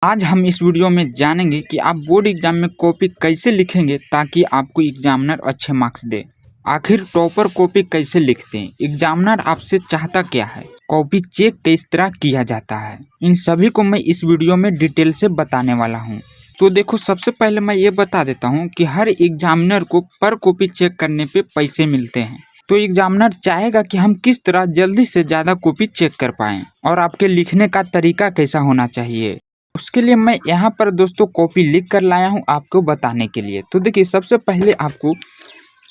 आज हम इस वीडियो में जानेंगे कि आप बोर्ड एग्जाम में कॉपी कैसे लिखेंगे ताकि आपको एग्जामिनर अच्छे मार्क्स दे। आखिर टॉपर कॉपी कैसे लिखते हैं, एग्जामिनर आपसे चाहता क्या है, कॉपी चेक किस तरह किया जाता है, इन सभी को मैं इस वीडियो में डिटेल से बताने वाला हूँ। तो देखो, सबसे पहले मैं ये बता देता हूँ कि हर एग्जामिनर को पर कॉपी चेक करने पे पैसे मिलते हैं। तो एग्जामिनर चाहेगा कि हम किस तरह जल्दी से ज़्यादा कॉपी चेक कर पाएँ और आपके लिखने का तरीका कैसा होना चाहिए। उसके लिए मैं यहाँ पर दोस्तों कॉपी लिख कर लाया हूँ आपको बताने के लिए। तो देखिए, सबसे पहले आपको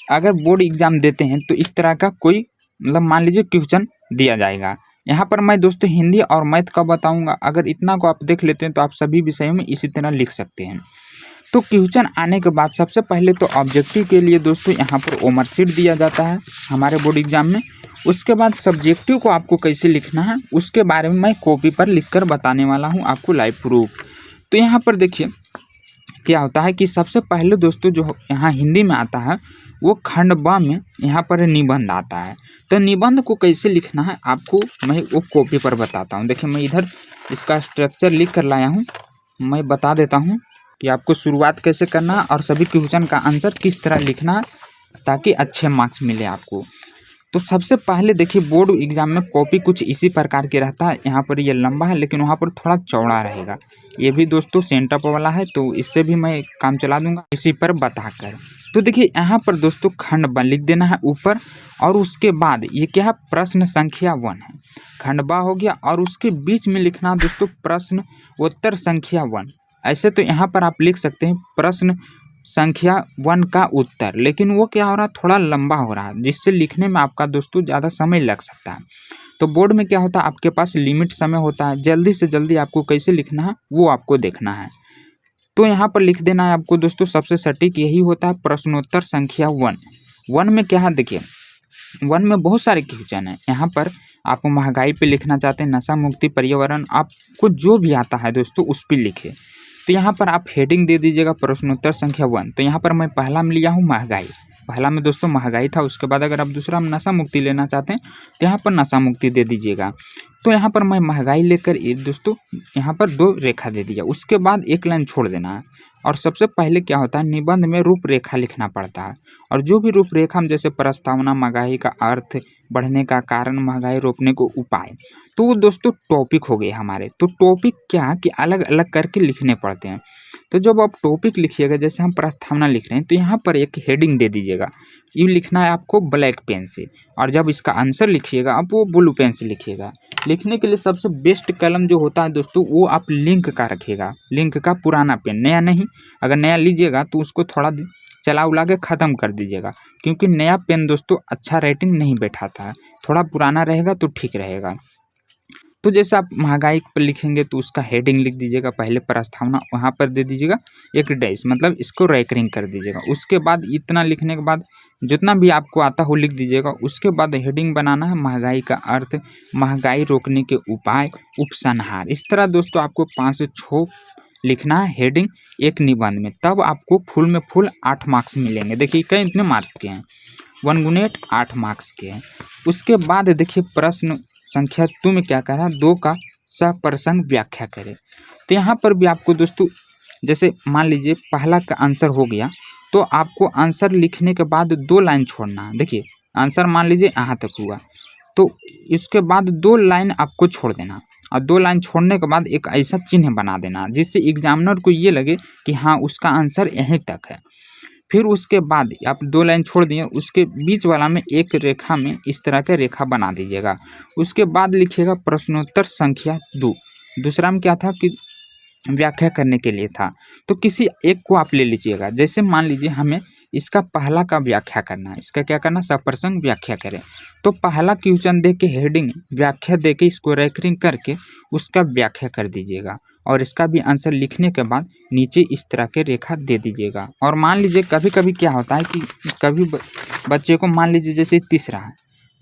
अगर बोर्ड एग्जाम देते हैं तो इस तरह का कोई मान लीजिए क्वेश्चन दिया जाएगा। यहाँ पर मैं दोस्तों हिंदी और मैथ का बताऊँगा। अगर इतना को आप देख लेते हैं तो आप सभी विषयों में इसी तरह लिख सकते हैं। तो क्वेश्चन आने के बाद सबसे पहले तो ऑब्जेक्टिव के लिए दोस्तों यहाँ पर ओमर शीट दिया जाता है हमारे बोर्ड एग्जाम में। उसके बाद सब्जेक्टिव को आपको कैसे लिखना है उसके बारे में मैं कॉपी पर लिखकर बताने वाला हूँ आपको लाइव प्रूफ। तो यहाँ पर देखिए क्या होता है कि सबसे पहले दोस्तों जो यहाँ हिंदी में आता है वो खंड ब में यहाँ पर निबंध आता है। तो निबंध को कैसे लिखना है आपको मैं वो कॉपी पर बताता हूँ। देखिए, मैं इधर इसका स्ट्रक्चर लिख कर लाया हूँ। मैं बता देता हूँ कि आपको शुरुआत कैसे करना है और सभी क्वेश्चन का आंसर किस तरह लिखना है ताकि अच्छे मार्क्स मिले आपको। तो सबसे पहले देखिए, बोर्ड एग्जाम में कॉपी कुछ इसी प्रकार के रहता है। यहाँ पर ये लंबा है लेकिन वहाँ पर थोड़ा चौड़ा रहेगा। ये भी दोस्तों सेंटअप वाला है तो इससे भी मैं काम चला दूंगा इसी पर बताकर। तो देखिए, यहाँ पर दोस्तों खंड ब लिख देना है ऊपर और उसके बाद ये क्या है, प्रश्न संख्या 1 है। खंड ब हो गया और उसके बीच में लिखना दोस्तों प्रश्न उत्तर संख्या 1। ऐसे तो यहाँ पर आप लिख सकते हैं प्रश्न संख्या 1 का उत्तर, लेकिन वो क्या हो रहा है, थोड़ा लंबा हो रहा है जिससे लिखने में आपका दोस्तों ज़्यादा समय लग सकता है। तो बोर्ड में क्या होता है, आपके पास लिमिट समय होता है, जल्दी से जल्दी आपको कैसे लिखना है वो आपको देखना है। तो यहाँ पर लिख देना है आपको दोस्तों, सबसे सटीक यही होता है प्रश्नोत्तर संख्या 1। 1 में क्या है, देखिए 1 में बहुत सारे क्वेश्चन हैं। यहाँ पर आप महंगाई पे लिखना चाहते हैं, नशा मुक्ति, पर्यावरण, आपको जो भी आता है दोस्तों उस पर लिखे। तो यहाँ पर आप हेडिंग दे दीजिएगा प्रश्नोत्तर संख्या 1। तो यहाँ पर मैं पहला में लिया हूँ महंगाई। पहला में दोस्तों महंगाई था। उसके बाद अगर आप दूसरा में नशा मुक्ति लेना चाहते हैं तो यहाँ पर नशा मुक्ति दे दीजिएगा। तो यहाँ पर मैं महंगाई लेकर दोस्तों यहाँ पर 2 रेखा दे दिया। उसके बाद 1 लाइन छोड़ देना है। और सबसे पहले क्या होता है, निबंध में रूपरेखा लिखना पड़ता है। और जो भी रूपरेखा में जैसे प्रस्तावना, महंगाई का अर्थ, बढ़ने का कारण, महंगाई रोकने को उपाय, तो वो दोस्तों टॉपिक हो गए हमारे। तो टॉपिक क्या कि अलग अलग करके लिखने पड़ते हैं। तो जब आप टॉपिक लिखिएगा, जैसे हम प्रस्तावना लिख रहे हैं तो यहाँ पर एक हेडिंग दे दीजिएगा। ये लिखना है आपको ब्लैक पेन से। और जब इसका आंसर लिखिएगा आप वो ब्लू पेन से लिखिएगा। लिखने के लिए सबसे बेस्ट कलम जो होता है दोस्तों वो आप लिंक का रखिएगा, लिंक का पुराना पेन, नया नहीं। अगर नया लीजिएगा तो उसको थोड़ा चला उला के ख़त्म कर दीजिएगा, क्योंकि नया पेन दोस्तों अच्छा रेटिंग नहीं बैठाता है। थोड़ा पुराना रहेगा तो ठीक रहेगा। तो जैसे आप महंगाई पर लिखेंगे तो उसका हेडिंग लिख दीजिएगा, पहले प्रस्तावना वहाँ पर दे दीजिएगा एक डैश, मतलब इसको रैंकरिंग कर दीजिएगा। उसके बाद इतना लिखने के बाद जितना भी आपको आता हो लिख दीजिएगा। उसके बाद हेडिंग बनाना है महंगाई का अर्थ, महंगाई रोकने के उपाय, उपसंहार। इस तरह दोस्तों आपको 5 से 6 लिखना है हेडिंग एक निबंध में। तब आपको फुल में फुल 8 मार्क्स मिलेंगे। देखिए कई इतने मार्क्स के हैं, 1 गुने 8 मार्क्स के हैं। उसके बाद देखिए प्रश्न संख्या 2 में क्या करा, 2 का सप्रसंग व्याख्या करें। तो यहाँ पर भी आपको दोस्तों जैसे मान लीजिए पहला का आंसर हो गया तो आपको आंसर लिखने के बाद 2 लाइन छोड़ना है। देखिए आंसर मान लीजिए यहाँ तक हुआ तो इसके बाद 2 लाइन आपको छोड़ देना। और 2 लाइन छोड़ने के बाद एक ऐसा चिन्ह बना देना जिससे एग्जामिनर को ये लगे कि हाँ उसका आंसर यहीं तक है। फिर उसके बाद आप 2 लाइन छोड़ दिए, उसके बीच वाला में एक रेखा में इस तरह का रेखा बना दीजिएगा। उसके बाद लिखिएगा प्रश्नोत्तर संख्या 2। दूसरा में क्या था कि व्याख्या करने के लिए था, तो किसी एक को आप ले लीजिएगा। जैसे मान लीजिए हमें इसका पहला का व्याख्या करना है, इसका क्या करना, सप्रसंग व्याख्या करें। तो पहला क्वेश्चन दे के हेडिंग व्याख्या दे के इसको रैंकरिंग करके उसका व्याख्या कर दीजिएगा। और इसका भी आंसर लिखने के बाद नीचे इस तरह के रेखा दे दीजिएगा। और मान लीजिए कभी कभी क्या होता है कि कभी बच्चे को मान लीजिए जैसे तीसरा है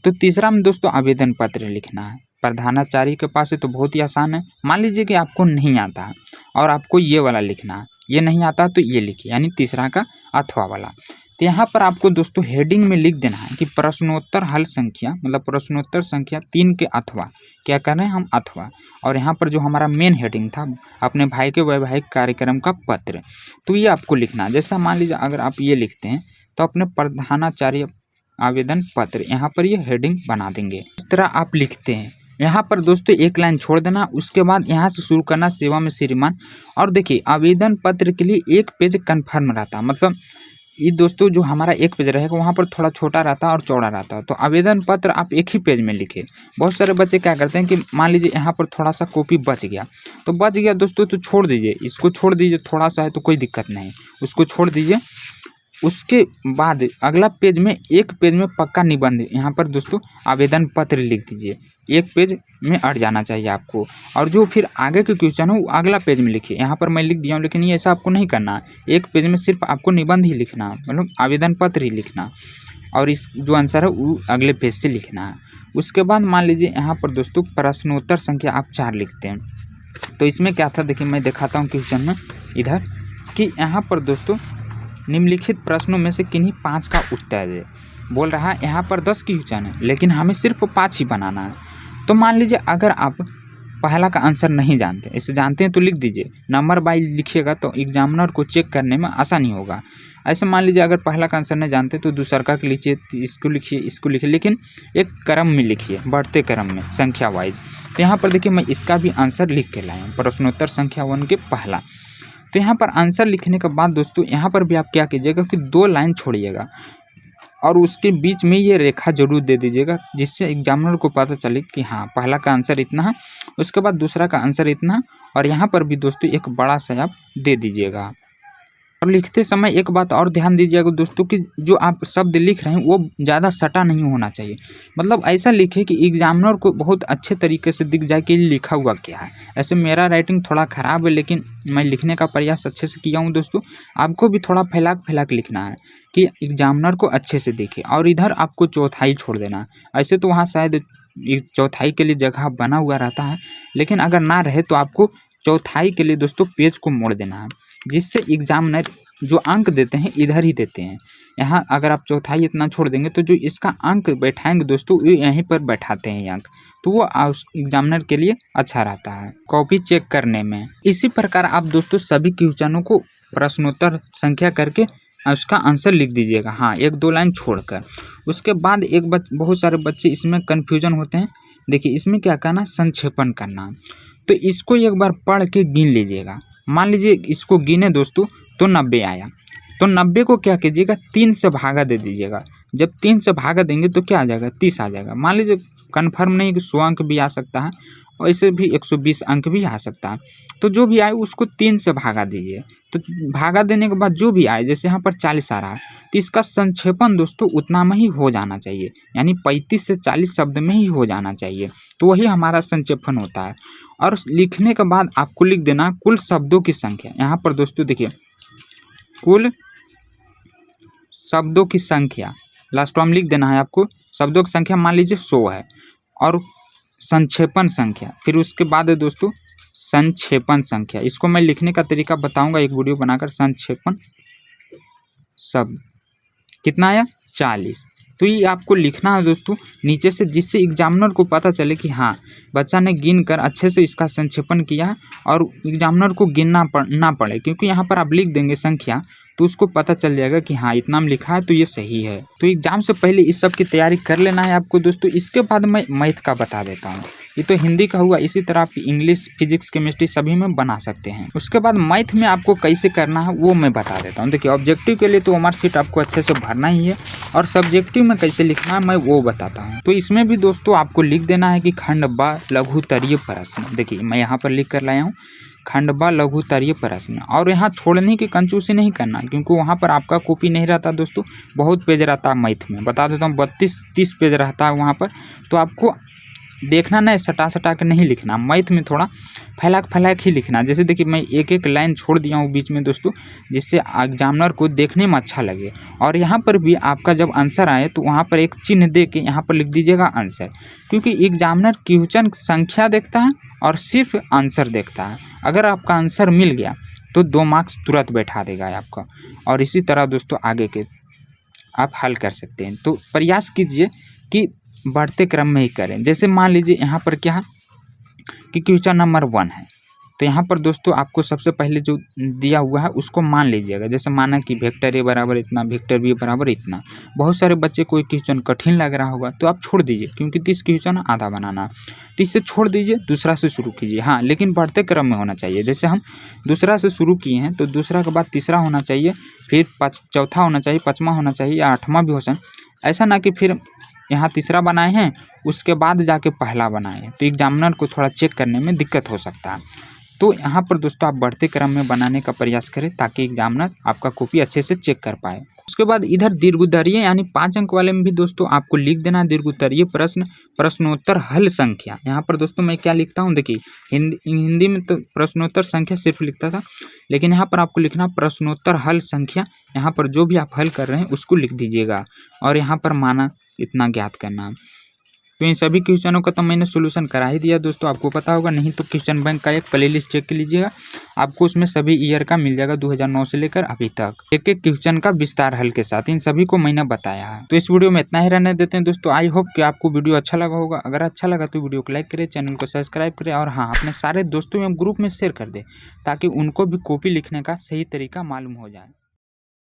तो तीसरा में दोस्तों आवेदन पत्र लिखना है। प्रधानाचार्य के पास है तो बहुत ही आसान है। मान लीजिए कि आपको नहीं आता है और आपको ये वाला लिखना है, ये नहीं आता तो ये लिखिए, यानी तीसरा का अथवा वाला। तो यहाँ पर आपको दोस्तों हेडिंग में लिख देना है कि प्रश्नोत्तर हल संख्या, मतलब प्रश्नोत्तर संख्या 3 के अथवा, क्या कर रहे हैं हम, अथवा। और यहाँ पर जो हमारा मेन हेडिंग था, अपने भाई के वैवाहिक कार्यक्रम का पत्र, तो ये आपको लिखना है। जैसा मान लीजिए अगर आप ये लिखते हैं तो अपने प्रधानाचार्य आवेदन पत्र, यहाँ पर ये हेडिंग बना देंगे। इस तरह आप लिखते हैं। यहाँ पर दोस्तों एक लाइन छोड़ देना, उसके बाद यहाँ से शुरू करना, सेवा में श्रीमान। और देखिए आवेदन पत्र के लिए एक पेज कन्फर्म रहता है, मतलब ये दोस्तों जो हमारा एक पेज रहेगा वहाँ पर थोड़ा छोटा रहता है और चौड़ा रहता है। तो आवेदन पत्र आप एक ही पेज में लिखे। बहुत सारे बच्चे क्या करते हैं कि मान लीजिए यहाँ पर थोड़ा सा कॉपी बच गया, तो बच गया दोस्तों तो छोड़ दीजिए, इसको छोड़ दीजिए, थोड़ा सा है तो कोई दिक्कत नहीं, उसको छोड़ दीजिए। उसके बाद अगला पेज में, एक पेज में पक्का निबंध, यहाँ पर दोस्तों आवेदन पत्र लिख दीजिए, एक पेज में अट जाना चाहिए आपको। और जो फिर आगे के क्वेश्चन हो वो अगला पेज में लिखिए। यहाँ पर मैं लिख दिया हूँ, लेकिन ये ऐसा आपको नहीं करना, एक पेज में सिर्फ आपको निबंध ही लिखना, मतलब आवेदन पत्र ही लिखना, और इस जो आंसर है वो अगले पेज से लिखना है। उसके बाद मान लीजिए यहाँ पर दोस्तों प्रश्नोत्तर संख्या आप 4 लिखते हैं। तो इसमें क्या था, देखिए मैं दिखाता हूँ क्वेश्चन में इधर, कि यहाँ पर दोस्तों निम्नलिखित प्रश्नों में से किन्हीं 5 का उत्तर दे। बोल रहा है यहाँ पर 10 क्वेश्चन है, लेकिन हमें सिर्फ 5 ही बनाना है। तो मान लीजिए अगर आप पहला का आंसर नहीं जानते, इसे जानते हैं तो लिख दीजिए, नंबर बाई लिखिएगा तो एग्जामिनर को चेक करने में आसानी होगा। ऐसे मान लीजिए अगर पहला का आंसर नहीं जानते तो दूसरा का लिखिए, इसको लिखिए, इसको लिखिए, लेकिन एक क्रम में लिखिए, बढ़ते क्रम में, संख्या वाइज। तो यहाँ पर देखिए मैं इसका भी आंसर लिख के लाया हूँ, प्रश्नोत्तर संख्या 1 के पहला। तो यहाँ पर आंसर लिखने के बाद दोस्तों यहाँ पर भी आप क्या कीजिएगा कि 2 लाइन छोड़िएगा और उसके बीच में ये रेखा जरूर दे दीजिएगा, जिससे एग्जामिनर को पता चले कि हाँ पहला का आंसर इतना है, उसके बाद दूसरा का आंसर इतना, और यहाँ पर भी दोस्तों एक बड़ा सा आप दे दीजिएगा। और लिखते समय एक बात और ध्यान दीजिएगा दोस्तों कि जो आप शब्द लिख रहे हैं वो ज़्यादा सटा नहीं होना चाहिए, मतलब ऐसा लिखे कि एग्जामिनर को बहुत अच्छे तरीके से दिख जाए कि लिखा हुआ क्या है। ऐसे मेरा राइटिंग थोड़ा ख़राब है, लेकिन मैं लिखने का प्रयास अच्छे से किया हूँ दोस्तों। आपको भी थोड़ा फैलाक लिखना है कि एग्जामिनर को अच्छे से देखे। और इधर आपको चौथाई छोड़ देना है। ऐसे तो वहाँ शायद चौथाई के लिए जगह बना हुआ रहता है, लेकिन अगर ना रहे तो आपको चौथाई के लिए दोस्तों पेज को मोड़ देना है, जिससे एग्जामिनर जो अंक देते हैं इधर ही देते हैं। यहाँ अगर आप चौथाई इतना छोड़ देंगे तो जो इसका अंक बैठाएंगे दोस्तों वो यहीं पर बैठाते हैं अंक, तो वो एग्जामिनर के लिए अच्छा रहता है कॉपी चेक करने में। इसी प्रकार आप दोस्तों सभी क्वेश्चनों को प्रश्नोत्तर संख्या करके उसका आंसर लिख दीजिएगा, हाँ 1-2 लाइन छोड़कर। उसके बाद बहुत सारे बच्चे इसमें कन्फ्यूजन होते हैं। देखिए इसमें क्या करना, संक्षेपण करना। तो इसको एक बार पढ़ के गिन लीजिएगा। मान लीजिए इसको गिने दोस्तों तो 90 आया, तो 90 को क्या कीजिएगा 3 से भागा दे दीजिएगा। जब 3 से भागा देंगे तो क्या आ जाएगा, 30 आ जाएगा। मान लीजिए कन्फर्म नहीं कि 100 अंक भी आ सकता है और ऐसे भी 120 अंक भी आ सकता है। तो जो भी आए उसको 3 से भागा दीजिए। तो भागा देने के बाद जो भी आए, जैसे यहाँ पर 40 आ रहा है, तो इसका संक्षेपण दोस्तों उतना में ही हो जाना चाहिए, यानी 35 से 40 शब्द में ही हो जाना चाहिए। तो वही हमारा संक्षेपण होता है। और लिखने के बाद आपको लिख देना कुल शब्दों की संख्या। यहाँ पर दोस्तों देखिए कुल शब्दों की संख्या लास्ट में लिख देना है आपको। शब्दों की संख्या मान लीजिए 100 है, और संक्षेपण संख्या, फिर उसके बाद है दोस्तों संक्षेपण संख्या। इसको मैं लिखने का तरीका बताऊंगा एक वीडियो बनाकर। संक्षेपण शब्द कितना आया, 40। तो ये आपको लिखना है दोस्तों नीचे से, जिससे एग्जामिनर को पता चले कि हाँ बच्चा ने गिन कर अच्छे से इसका संक्षेपण किया है, और एग्जामिनर को गिनना ना पड़े, क्योंकि यहाँ पर आप लिख देंगे संख्या तो उसको पता चल जाएगा कि हाँ इतना में लिखा है तो ये सही है। तो एग्जाम से पहले इस सब की तैयारी कर लेना है आपको दोस्तों। इसके बाद मैं मैथ का बता देता हूँ। ये तो हिंदी का हुआ, इसी तरह आप इंग्लिश, फिजिक्स, केमिस्ट्री सभी में बना सकते हैं। उसके बाद मैथ में आपको कैसे करना है वो मैं बता देता हूँ। देखिए ऑब्जेक्टिव के लिए तो हमारा सीट आपको अच्छे से भरना ही है, और सब्जेक्टिव में कैसे लिखना है मैं वो बताता हूँ। तो इसमें भी दोस्तों आपको लिख देना है कि खंड ब लघुत्तरीय प्रश्न। देखिए मैं यहाँ पर लिख कर लाया हूँ खंड ब लघुत्तरीय प्रश्न। और यहाँ छोड़ने की कंजूसी नहीं करना, क्योंकि वहाँ पर आपका कॉपी नहीं रहता दोस्तों, बहुत पेज रहता है मैथ में। बता देता हूँ 32-30 पेज रहता है वहाँ पर। तो आपको देखना नहीं, सटा सटा के नहीं लिखना। मैथ में थोड़ा फैलाक फैलाक ही लिखना। जैसे देखिए मैं एक एक लाइन छोड़ दिया हूँ बीच में दोस्तों, जिससे एग्जामिनर को देखने में अच्छा लगे। और यहाँ पर भी आपका जब आंसर आए तो वहाँ पर एक चिन्ह दे के यहाँ पर लिख दीजिएगा आंसर, क्योंकि एग्जामिनर क्वेश्चन संख्या देखता है और सिर्फ आंसर देखता है। अगर आपका आंसर मिल गया तो 2 मार्क्स तुरंत बैठा देगा आपका। और इसी तरह दोस्तों आगे के आप हल कर सकते हैं। तो प्रयास कीजिए कि बढ़ते क्रम में ही करें। जैसे मान लीजिए यहाँ पर क्या है कि क्वेश्चन नंबर 1 है, तो यहाँ पर दोस्तों आपको सबसे पहले जो दिया हुआ है उसको मान लीजिएगा। जैसे माना कि वेक्टर ए बराबर इतना, वेक्टर बी बराबर इतना। बहुत सारे बच्चे को क्वेश्चन कठिन लग रहा होगा तो आप छोड़ दीजिए, क्योंकि 30 क्वेश्चन आधा बनाना, तो इसे छोड़ दीजिए, दूसरा से शुरू कीजिए। हाँ, लेकिन बढ़ते क्रम में होना चाहिए। जैसे हम दूसरा से शुरू किए हैं तो दूसरा के बाद तीसरा होना चाहिए, फिर चौथा होना चाहिए, 5वां होना चाहिए या 8वां भी हो सकता। ऐसा ना कि फिर यहाँ तीसरा बनाए हैं उसके बाद जाके पहला बनाए हैं, तो एग्जामिनर को थोड़ा चेक करने में दिक्कत हो सकता है। तो यहाँ पर दोस्तों आप बढ़ते क्रम में बनाने का प्रयास करें ताकि एग्जामिनर आपका कॉपी अच्छे से चेक कर पाए। उसके बाद इधर दीर्घोत्तरीय यानी 5 अंक वाले में भी दोस्तों आपको लिख देना दीर्घोत्तरीय प्रश्न, प्रश्नोत्तर हल संख्या। यहाँ पर दोस्तों मैं क्या लिखता हूँ, देखिए हिंदी में तो प्रश्नोत्तर संख्या सिर्फ लिखता था, लेकिन यहाँ पर आपको लिखना प्रश्नोत्तर हल संख्या। यहाँ पर जो भी आप हल कर रहे हैं उसको लिख दीजिएगा और यहाँ पर माना इतना ज्ञात करना। तो इन सभी क्वेश्चनों का तो मैंने सोल्यूशन करा ही दिया दोस्तों, आपको पता होगा। नहीं तो क्वेश्चन बैंक का एक प्लेलिस्ट चेक कर लीजिएगा, आपको उसमें सभी ईयर का मिल जाएगा 2009 से लेकर अभी तक, एक एक क्वेश्चन का विस्तार हल के साथ। इन सभी को मैंने बताया है। तो इस वीडियो में इतना ही रहने देते हैं दोस्तों। आई होप कि आपको वीडियो अच्छा लगा होगा। अगर अच्छा लगा तो वीडियो को लाइक करें, चैनल को सब्सक्राइब करें और हाँ, अपने सारे दोस्तों में ग्रुप में शेयर कर दें ताकि उनको भी कॉपी लिखने का सही तरीका मालूम हो जाए।